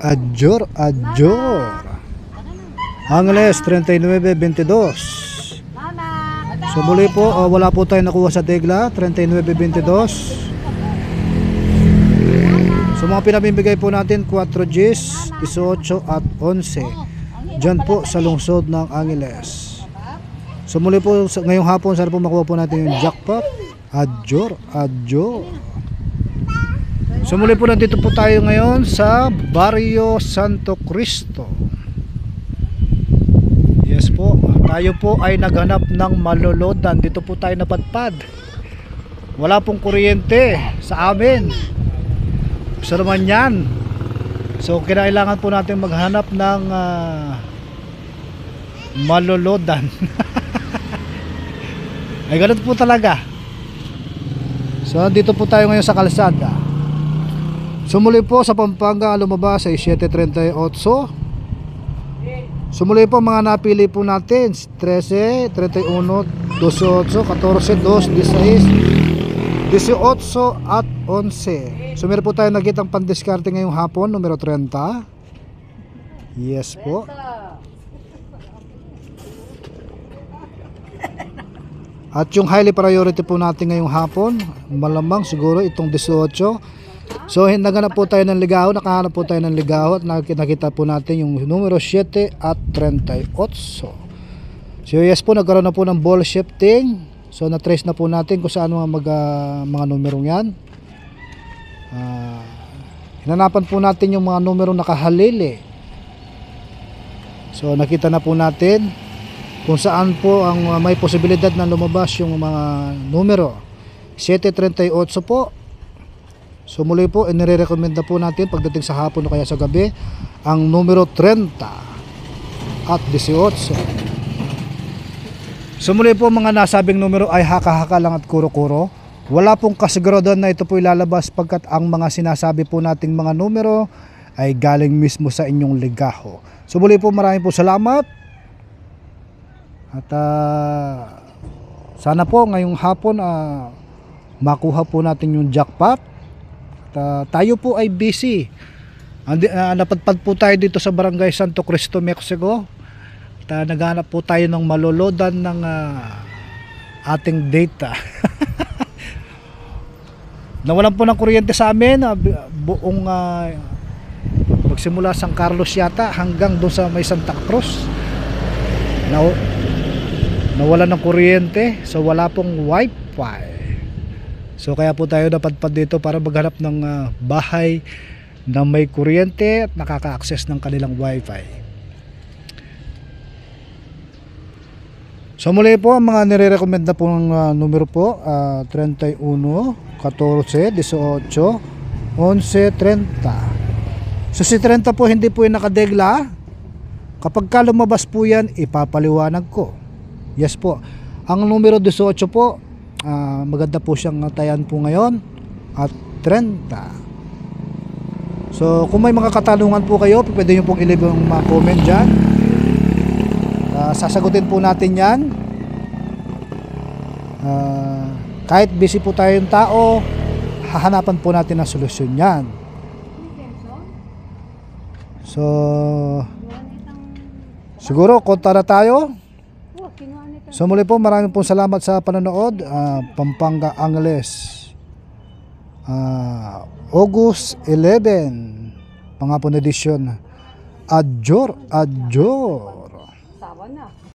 Adjor, Adjor. Angeles 39.22. So muli po, wala po tayo nakuha sa Tegla 39.22. So mga pinamimigay po natin 4 Gs, 18 at 11 dyan po sa lungsod ng Angeles. So muli po ngayong hapon, sana po makuha po natin yung jackpot. Adjor, Adjor. So muli po nandito po tayo ngayon sa Barrio Santo Cristo. Yes po, tayo po ay naghanap ng malolodan. Dito po tayo napadpad. Wala pong kuryente sa amin. Gusto naman yan. So kailangan po natin maghanap ng malolodan. Ay ganun po talaga. So dito po tayo ngayon sa kalsada. So muli po sa Pampanga lumabas ay 7.38. So muli po mga napili po natin 13, 31, 28, 14, 2, 16, 18 at 11. So meron po tayo nakitang pandiskarte ngayong hapon, numero 30. Yes po. At yung highly priority po natin ngayong hapon, malamang siguro itong 18. So naghanap po tayo ng ligaw, nakahanap po tayo ng ligaw at nakita po natin yung numero 7 at 38. So yes po, nagkaroon na po ng ball shifting. So na-trace na po natin kung saan mga numerong yan. Hinanapan po natin yung mga numerong nakahalili. So nakita na po natin kung saan po ang may posibilidad na lumabas yung mga numero. 738 po. So muli po, inirekomenda po natin pagdating sa hapon o kaya sa gabi ang numero 30 at 18. So muli po, mga nasabing numero ay haka-haka lang at kuro-kuro. Wala pong kasiguraduhan na ito po ilalabas pagkat ang mga sinasabi po nating mga numero ay galing mismo sa inyong ligaho. So muli po, maraming po salamat. At sana po ngayong hapon makuha po natin yung jackpot. Tayo po ay busy. Napadpad po tayo dito sa Barangay Santo Cristo, Mexico. Naghanap po tayo ng malolodan ng ating data. Nawalan po ng kuryente sa amin buong magsimula San Carlos yata hanggang doon sa may Santa Cruz. Nawalan ng kuryente, so wala pong wifi. So kaya po tayo napadpad dito para maghanap ng bahay na may kuryente at nakaka-access ng kanilang wifi. So muli po, ang mga nire-recommenda po ng numero po 31, 14, 18, 11, 30. So si 30 po hindi po yung nakadegla. Kapag ka lumabas po yan, ipapaliwanag ko. Yes po. Ang numero 18 po, maganda po siyang tayan po ngayon at 30. So kung may mga katanungan po kayo, pwede nyo pong i-leave yung mga comment dyan. Sasagutin po natin yan. Kahit busy po tayong tao, hahanapan po natin ang solusyon yan. So siguro konta na tayo. So muli po, maraming po salamat sa panonood. Pampanga Angeles, August 11, pangapon edisyon. Adjor, Adjor.